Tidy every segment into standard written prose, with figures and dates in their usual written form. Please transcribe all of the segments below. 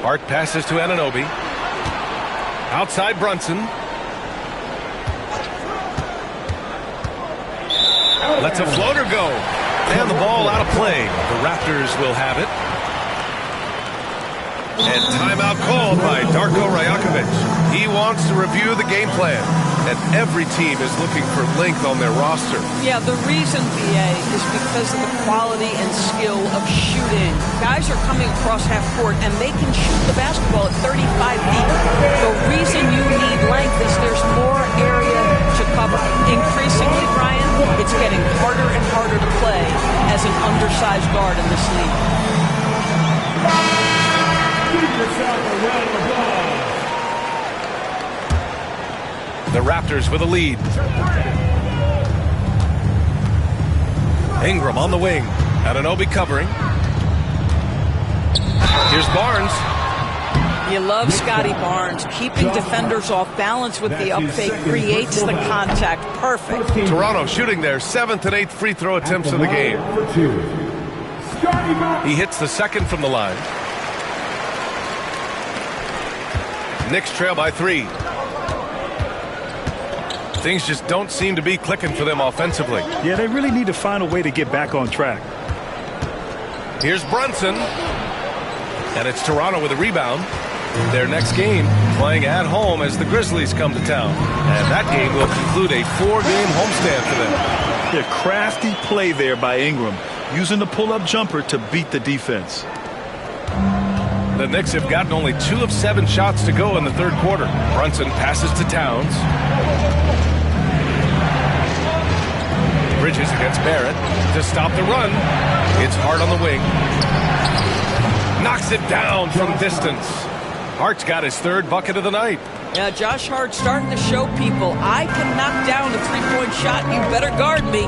Hart passes to Anunoby. Outside Brunson. Lets a floater go. And the ball out of play. The Raptors will have it. And timeout called by Darko Rajakovic. He wants to review the game plan. And every team is looking for length on their roster. Yeah, the reason, BA, is because of the quality and skill of shooting. Guys are coming across half court, and they can shoot the basketball at 35 feet. The reason you need length is there's more area to cover. Increasingly, Brian, it's getting harder and harder to play as an undersized guard in this league. The Raptors with a lead. Ingram on the wing. Anunoby covering. Here's Barnes. You love Scotty Barnes. Keeping defenders off balance with the up fake creates the contact. Perfect. Toronto shooting their 7th and 8th free throw attempts of the game. He hits the second from the line. Knicks trail by 3. Things just don't seem to be clicking for them offensively. Yeah, they really need to find a way to get back on track. Here's Brunson. And it's Toronto with a rebound. Their next game playing at home as the Grizzlies come to town. And that game will conclude a 4-game homestand for them. Yeah, crafty play there by Ingram, using the pull-up jumper to beat the defense. The Knicks have gotten only 2 of 7 shots to go in the third quarter. Brunson passes to Towns. Bridges against Barrett to stop the run. It's Hart on the wing. Knocks it down from distance. Hart's got his 3rd bucket of the night. Yeah, Josh Hart starting to show people, I can knock down a 3-point shot. You better guard me.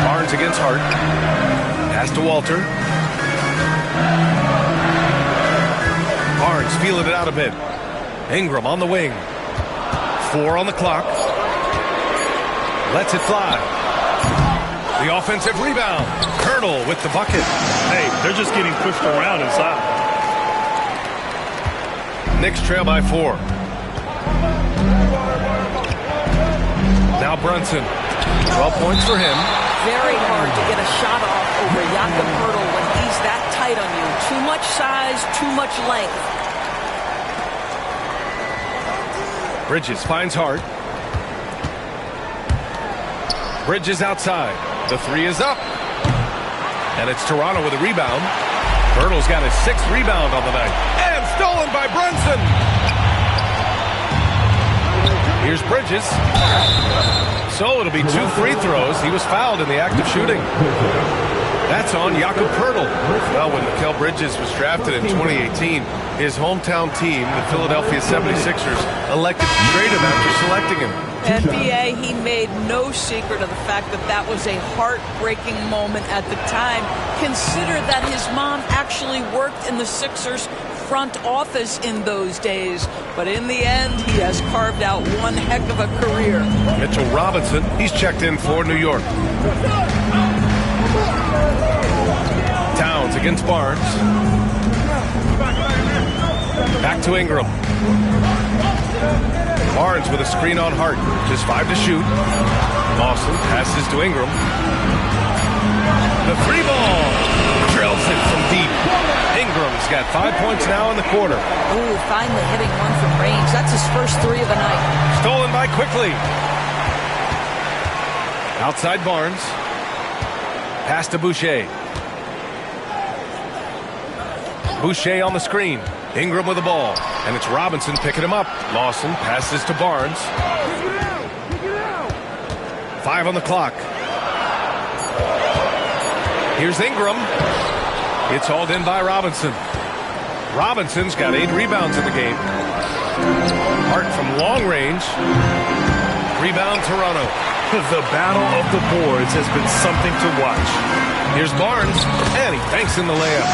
Barnes against Hart. Pass to Walter. Barnes feeling it out a bit. Ingram on the wing. 4 on the clock. Lets it fly. The offensive rebound. Hurdle with the bucket. Hey, they're just getting pushed around inside. Knicks trail by 4. Now Brunson. 12 points for him. Very hard to get a shot off over Jakob Hurdle when he's that tight on you. Too much size, too much length. Bridges finds Hart. Bridges outside. The 3 is up. And it's Toronto with a rebound. Hurdle's got his 6th rebound on the night. And stolen by Brunson. Here's Bridges. So it'll be 2 free throws. He was fouled in the act of shooting. That's on Jakob Hurdle. Well, when Mikal Bridges was drafted in 2018, his hometown team, the Philadelphia 76ers, elected to trade him after selecting him. NBA, he made no secret of the fact that that was a heartbreaking moment at the time. Consider that his mom actually worked in the Sixers front office in those days. But in the end, he has carved out one heck of a career. Mitchell Robinson, he's checked in for New York. Towns against Barnes. Back to Ingram. Barnes with a screen on Hart. Just 5 to shoot. Lawson passes to Ingram. The 3 ball. Drills it from deep. Ingram's got 5 points now in the quarter. Ooh, finally hitting one from range. That's his first 3 of the night. Stolen by Quickly. Outside Barnes. Pass to Boucher. Boucher on the screen. Ingram with the ball. And it's Robinson picking him up. Lawson passes to Barnes. 5 on the clock. Here's Ingram. It's hauled in by Robinson. Robinson's got 8 rebounds in the game. Hart from long range. Rebound Toronto. The battle of the boards has been something to watch. Here's Barnes, and he banks in the layup.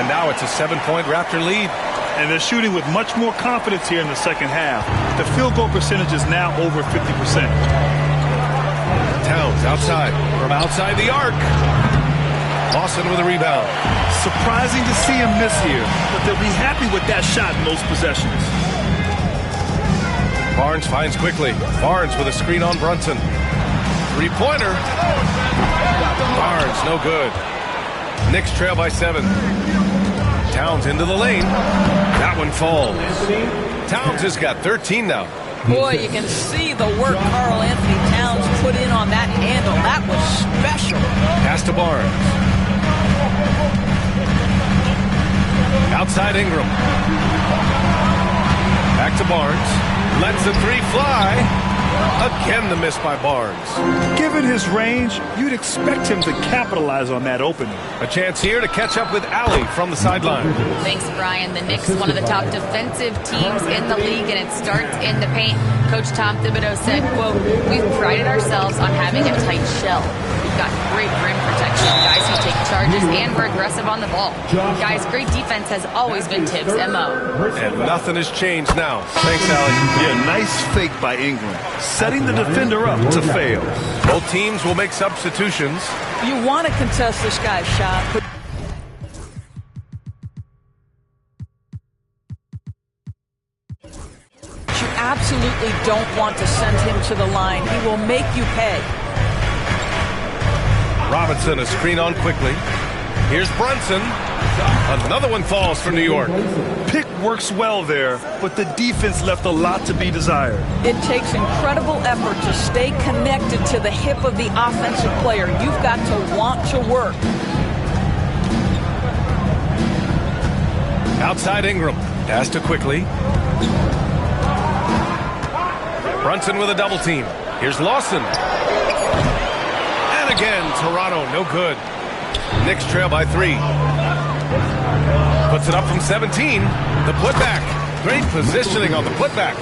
And now it's a 7-point Raptor lead. And they're shooting with much more confidence here in the second half. The field goal percentage is now over 50%. Towns outside, from outside the arc. Lawson with a rebound. Surprising to see him miss here, but they'll be happy with that shot in those possessions. Barnes finds quickly. Barnes with a screen on Brunson. Three-pointer. Barnes, no good. Knicks trail by 7. Towns into the lane. That one falls. Towns has got 13 now. Boy, you can see the work Karl Anthony Towns put in on that handle. That was special. Pass to Barnes. Outside Ingram. Back to Barnes. Lets the three fly. Again, the miss by Barnes. Given his range, you'd expect him to capitalize on that opening. A chance here to catch up with Allie from the sideline. Thanks, Brian. The Knicks, one of the top defensive teams in the league, and it starts in the paint. Coach Tom Thibodeau said, quote, "We've prided ourselves on having a tight shell. We've got great rim protection, guys who take charges, and we're aggressive on the ball. Guys, great defense has always been Tibbs' MO. And nothing has changed now. Thanks, Allie. Yeah, nice fake by Ingram, setting the defender up to fail. Both teams will make substitutions. You want to contest this guy's shot, but you absolutely don't want to send him to the line. He will make you pay. Robinson, a screen on quickly. Here's Brunson. Another one falls for New York. Pick works well there, but the defense left a lot to be desired. It takes incredible effort to stay connected to the hip of the offensive player. You've got to want to work. Outside Ingram. Pass to quickly. Brunson with a double team. Here's Lawson. And again, Toronto, no good. Knicks trail by 3. Puts it up from 17. The putback. Great positioning on the putback.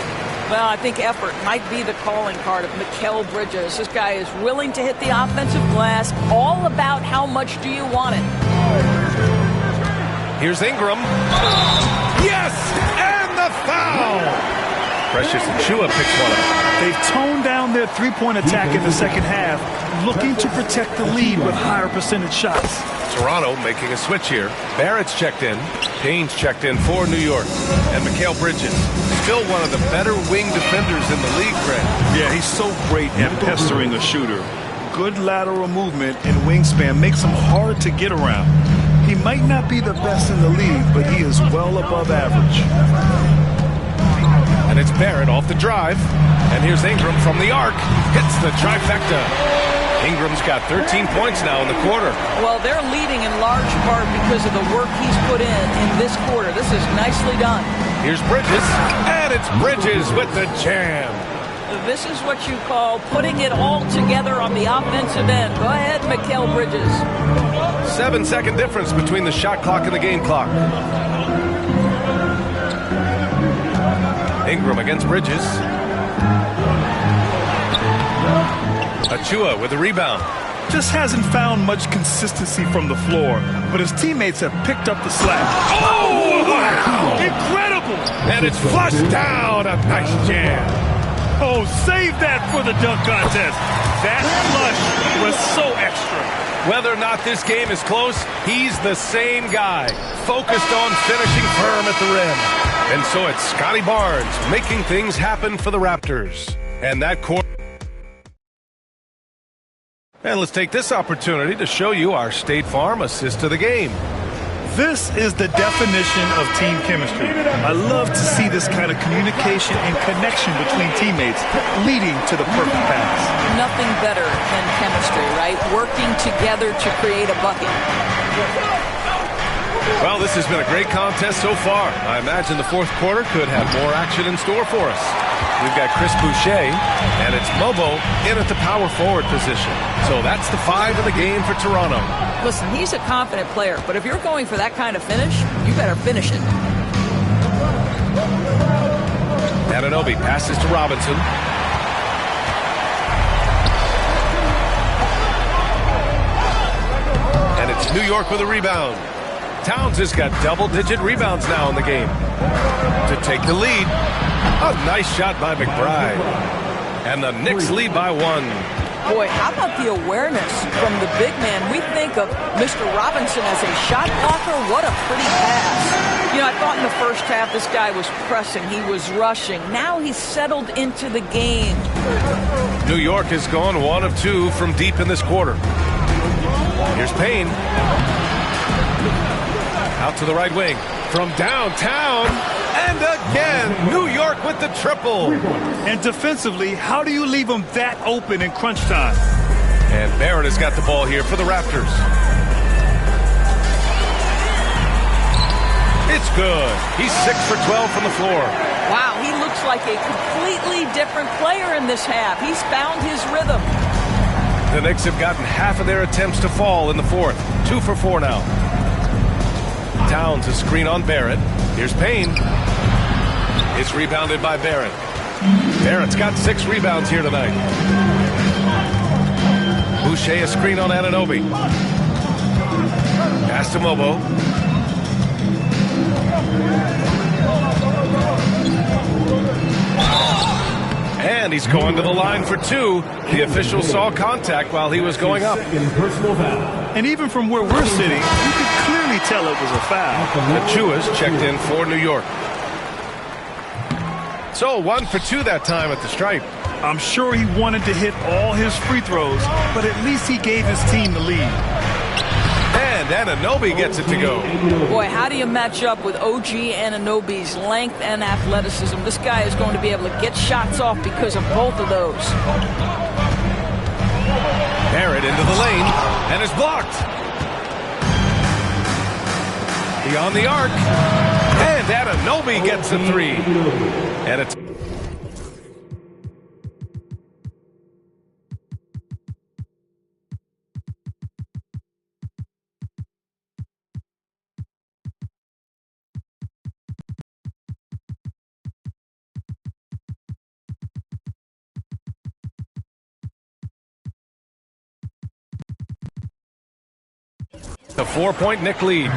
Well, I think effort might be the calling card of Mikal Bridges. This guy is willing to hit the offensive glass. All about how much do you want it. Here's Ingram. Yes! And the foul! Precious Achiuwa picks one up. They've toned down their three-point attack in the second half, looking to protect the lead with higher percentage shots. Toronto making a switch here. Barrett's checked in. Payne's checked in for New York. And Mikal Bridges, still one of the better wing defenders in the league, Greg. Yeah, he's so great at pestering a shooter. Good lateral movement and wingspan makes him hard to get around. He might not be the best in the league, but he is well above average. And it's Barrett off the drive. And here's Ingram from the arc. Hits the trifecta. Ingram's got 13 points now in the quarter. Well, they're leading in large part because of the work he's put in this quarter. This is nicely done. Here's Bridges. And it's Bridges with the jam. This is what you call putting it all together on the offensive end. Go ahead, Mikal Bridges. 7-second difference between the shot clock and the game clock. Ingram against Bridges. Achiuwa with the rebound. Just hasn't found much consistency from the floor, but his teammates have picked up the slack. Oh, wow! Incredible! And it's flushed down. A nice jam. Oh, save that for the dunk contest. That flush was so extra. Whether or not this game is close, he's the same guy, focused on finishing firm at the rim. And so it's Scotty Barnes making things happen for the Raptors. And that quarter. And let's take this opportunity to show you our State Farm assist to the game. This is the definition of team chemistry. I love to see this kind of communication and connection between teammates leading to the perfect pass. Nothing better than chemistry, right? Working together to create a bucket. Well, this has been a great contest so far. I imagine the fourth quarter could have more action in store for us. We've got Chris Boucher, and it's Mobo in at the power forward position. So that's the 5 of the game for Toronto. Listen, he's a confident player, but if you're going for that kind of finish, you better finish it. Anunoby passes to Robinson. And it's New York with a rebound. Towns has got double-digit rebounds now in the game. To take the lead. A nice shot by McBride. And the Knicks lead by 1. Boy, how about the awareness from the big man? We think of Mr. Robinson as a shot blocker. What a pretty pass. You know, I thought in the first half this guy was pressing. He was rushing. Now he's settled into the game. New York has gone 1 of 2 from deep in this quarter. Here's Payne. Out to the right wing. From downtown. And again, New York with the triple. And defensively, how do you leave them that open in crunch time? And Barrett has got the ball here for the Raptors. It's good. He's 6 for 12 from the floor. Wow, he looks like a completely different player in this half. He's found his rhythm. The Knicks have gotten half of their attempts to fall in the fourth. 2 for 4 now. Towns a screen on Barrett. Here's Payne. It's rebounded by Barrett. Barrett's got 6 rebounds here tonight. Boucher a screen on Anunoby. Pass to Mobo. And he's going to the line for 2. The official saw contact while he was going up. And even from where we're sitting, you could clearly tell it was a foul. Achua's checked in for New York. So 1 for 2 that time at the stripe. I'm sure he wanted to hit all his free throws, but at least he gave his team the lead. And Anunoby gets it to go. Boy, how do you match up with OG Anunoby's length and athleticism? This guy is going to be able to get shots off because of both of those. Barrett into the lane and is blocked. Beyond the arc. And Anunoby gets a 3. And it's a 4-point Knick lead.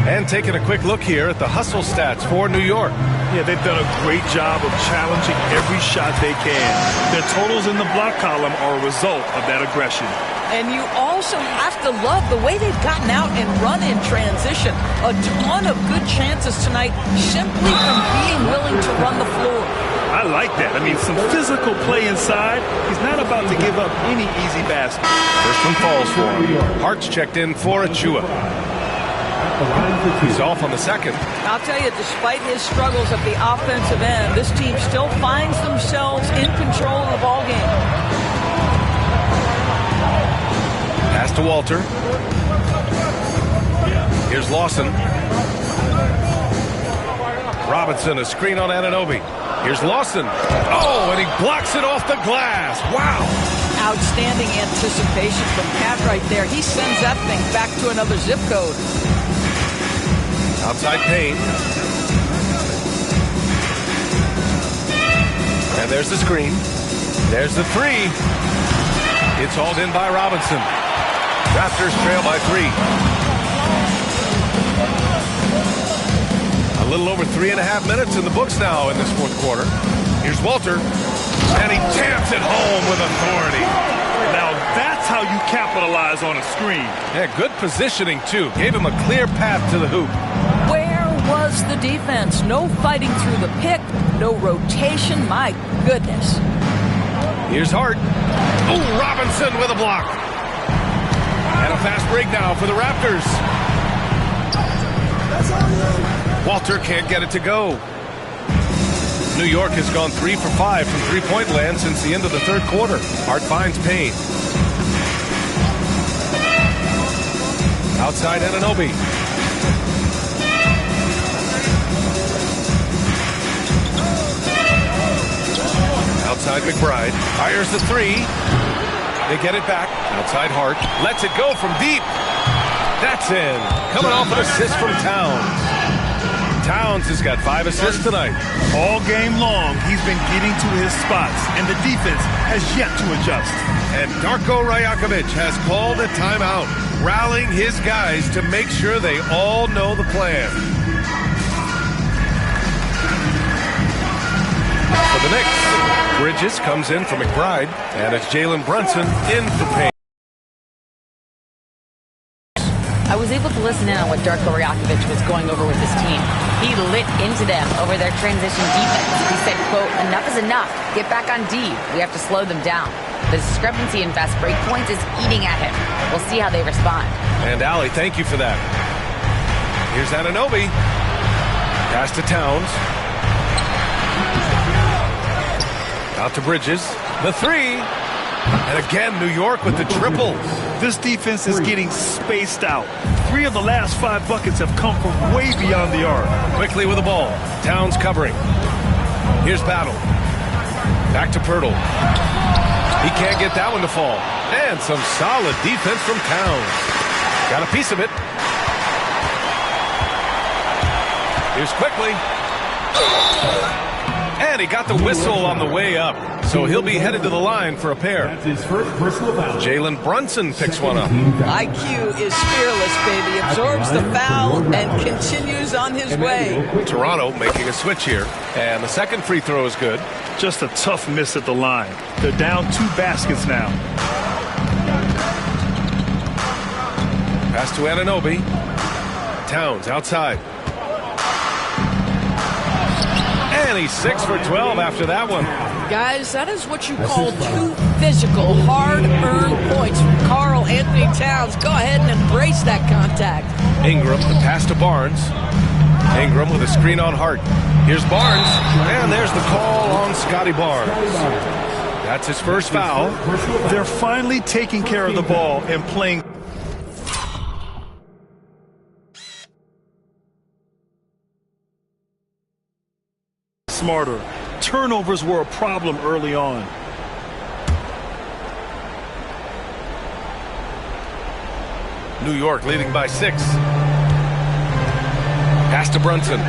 And taking a quick look here at the hustle stats for New York. Yeah, they've done a great job of challenging every shot they can. Their totals in the block column are a result of that aggression. And you also have to love the way they've gotten out and run in transition. A ton of good chances tonight simply from being willing to run the floor. I like that. I mean, some physical play inside. He's not about to give up any easy basket. First one falls for him. Hart's checked in for Achua. He's off on the second. I'll tell you, despite his struggles at the offensive end, this team still finds themselves in control of the ball game. Pass to Walter. Here's Lawson. Robinson, a screen on Anunoby. Here's Lawson. Oh, and he blocks it off the glass. Wow. Outstanding anticipation from Cat right there. He sends that thing back to another zip code. Outside Payne. And there's the screen. There's the 3. It's hauled in by Robinson. Raptors trail by 3. A little over 3.5 minutes in the books now in this fourth quarter. Here's Walter. And he jams it home with authority. Now that's how you capitalize on a screen. Yeah, good positioning, too. Gave him a clear path to the hoop. Where was the defense? No fighting through the pick, no rotation. My goodness. Here's Hart. Oh, Robinson with a block. And a fast break now for the Raptors. Walter can't get it to go. New York has gone 3 for 5 from three-point land since the end of the third quarter. Hart finds Payne. Outside Anunoby. Outside McBride. Fires the 3. They get it back. Outside Hart. Lets it go from deep. That's in. Coming off an assist from Towns. Towns has got 5 assists tonight. All game long, he's been getting to his spots, and the defense has yet to adjust. And Darko Rajakovic has called a timeout, rallying his guys to make sure they all know the plan. for the Knicks. Bridges comes in for McBride, and it's Jalen Brunson in for Payne. I was able to listen in on what Darko Rajakovic was going over with his team. He lit into them over their transition defense. He said, quote, "Enough is enough. Get back on D. We have to slow them down." The discrepancy in fast break points is eating at him. We'll see how they respond. And Allie, thank you for that. Here's Anunoby. Pass to Towns. Out to Bridges. The three. And again, New York with the triple. This defense is getting spaced out. 3 of the last 5 buckets have come from way beyond the arc. Quickly with the ball. Towns covering. Here's Battle. Back to Pirtle. He can't get that one to fall. And some solid defense from Towns. Got a piece of it. Here's Quickly. And he got the whistle on the way up. So he'll be headed to the line for a pair. That's his first personal foul. Jalen Brunson picks one up. IQ is fearless, baby. Absorbs the foul and continues on his way. Toronto making a switch here. And the second free throw is good. Just a tough miss at the line. They're down 2 baskets now. Pass to Anunoby. Towns outside. And he's 6 for 12 after that one. Guys, that is what you call 2 physical, hard-earned points from Karl Anthony Towns. Go ahead and embrace that contact. Ingram, the pass to Barnes. Ingram with a screen on Hart. Here's Barnes, and there's the call on Scotty Barnes. That's his first foul. They're finally taking care of the ball and playing smarter. Turnovers were a problem early on. New York leading by 6. Pass to Brunson.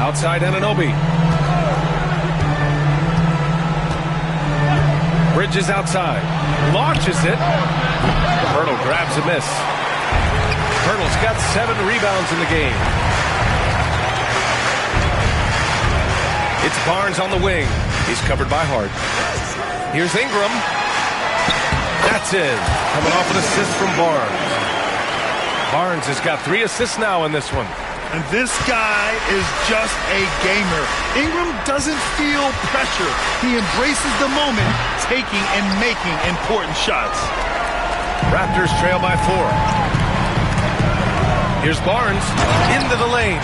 Outside Anunoby. Bridges outside. Launches it. Pirtle grabs a miss. Pirtle's got 7 rebounds in the game. It's Barnes on the wing. He's covered by Hart. Here's Ingram. That's in. Coming off an assist from Barnes. Barnes has got 3 assists now in this one. And this guy is just a gamer. Ingram doesn't feel pressure. He embraces the moment, taking and making important shots. Raptors trail by 4. Here's Barnes into the lane.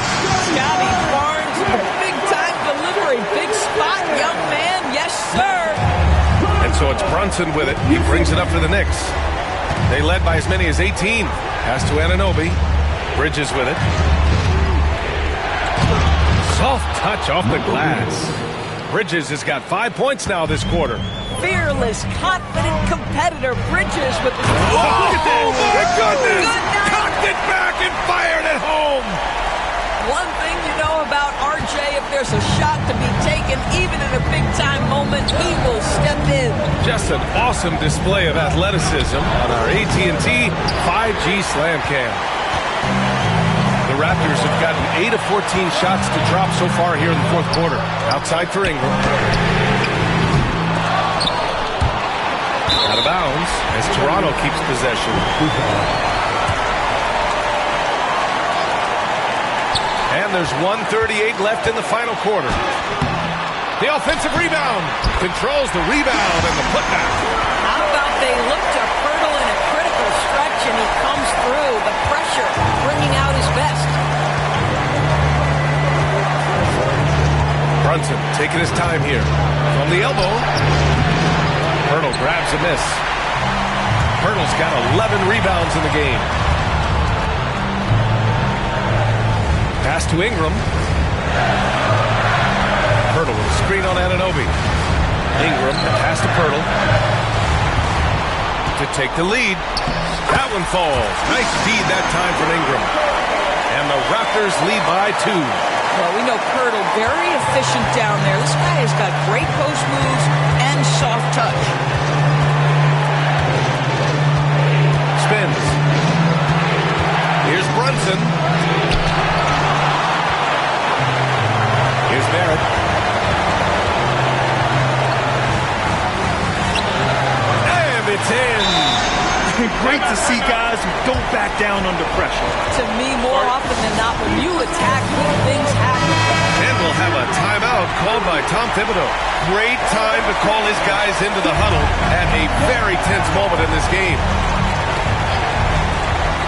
Scotty Barnes, big-time delivery. Big spot, young man. Yes, sir. And so it's Brunson with it. He brings it up for the Knicks. They led by as many as 18. Pass to Anunoby. Bridges with it. Soft touch off the glass. Bridges has got 5 points now this quarter. Fearless, confident competitor. Bridges with the... Oh, my goodness! Cocked it back and fired it home! One thing you know about RJ, if there's a shot to be taken, even in a big-time moment, he will step in. Just an awesome display of athleticism on our AT&T 5G Slam Cam. The Raptors have gotten 8 of 14 shots to drop so far here in the fourth quarter. Outside for Ingram. Out of bounds as Toronto keeps possession. And there's 1:38 left in the final quarter. The offensive rebound. Controls the rebound and the putback. How about they look to Pirtle in a critical stretch and he comes through. The pressure bringing out his best. Brunson taking his time here. From the elbow. Pirtle grabs a miss. Pirtle's got 11 rebounds in the game. Pass to Ingram. Pirtle with a screen on Anunoby. Ingram, pass to Pirtle. To take the lead. That one falls. Nice feed that time from Ingram. And the Raptors lead by 2. Well, we know Pirtle very efficient down there. This guy has got great post moves and soft touch. Spins. Here's Brunson. It's in. Great to see guys who don't back down under pressure. To me, more often than not, when you attack, good things happen. And we'll have a timeout called by Tom Thibodeau. Great time to call his guys into the huddle at a very tense moment in this game.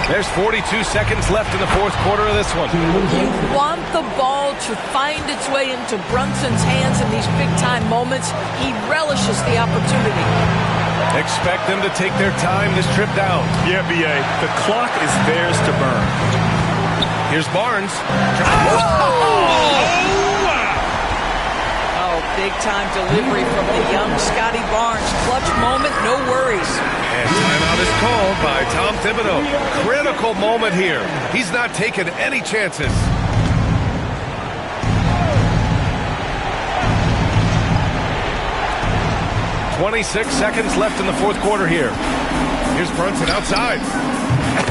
There's 42 seconds left in the fourth quarter of this one. You want the ball to find its way into Brunson's hands in these big-time moments. He relishes the opportunity. Expect them to take their time this trip down. Yeah, B.A. The clock is theirs to burn. Here's Barnes. Oh, big-time delivery from the young Scotty Barnes. Clutch moment, no worries. And timeout is called by Tom Thibodeau. Critical moment here. He's not taking any chances. "26 seconds left in the fourth quarter here. Here's Brunson outside.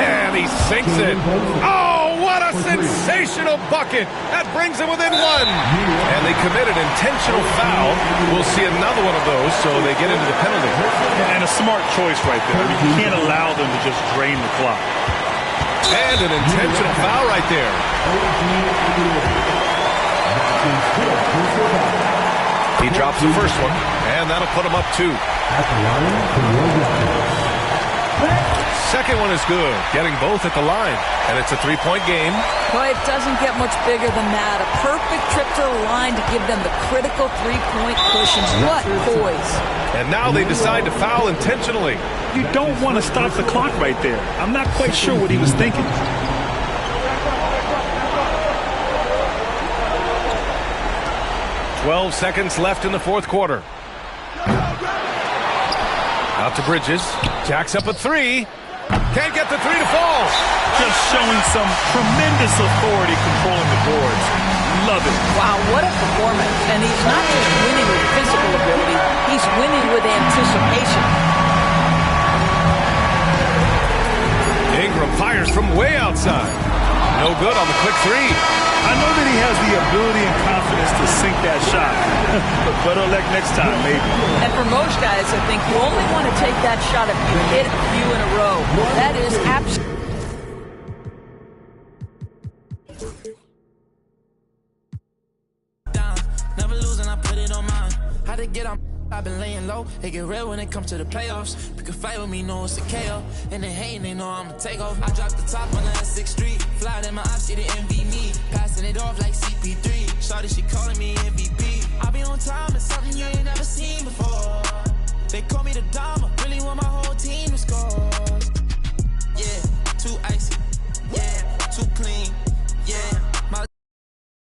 And he sinks it. Oh, what a sensational bucket. That brings him within one. And they committed intentional foul. We'll see another one of those, so they get into the penalty. And a smart choice right there. I mean, you can't allow them to just drain the clock. And an intentional foul right there. He drops the first one, and that'll put him up 2. Second one is good, getting both at the line. And it's a 3-point game. Well, it doesn't get much bigger than that. A perfect trip to the line to give them the critical 3-point cushions. What poise. And now they decide to foul intentionally. You don't want to stop the clock right there. I'm not quite sure what he was thinking. "12 seconds left in the fourth quarter. Out to Bridges. Jacks up a 3. Can't get the 3 to fall. Just showing some tremendous authority controlling the boards. Love it. Wow, what a performance. And he's not just winning with physical ability, he's winning with anticipation. Ingram fires from way outside. No good on the quick 3. I know that he has the ability and confidence to sink that shot. But better luck next time, maybe. And for most guys, I think you only want to take that shot if you hit a few in a row. That is absolutely... Never losing, I put it on mine. How to get on, I've been laying low. It get real when it comes to the playoffs. You can fight with me, know it's a KO. And they hating, they know I'ma take off. I dropped the top on the S6 Street. Fly in my ops, she didn't envy me. Passing it off like CP3. Shawty, she calling me MVP. I be on time, it's something you ain't never seen before.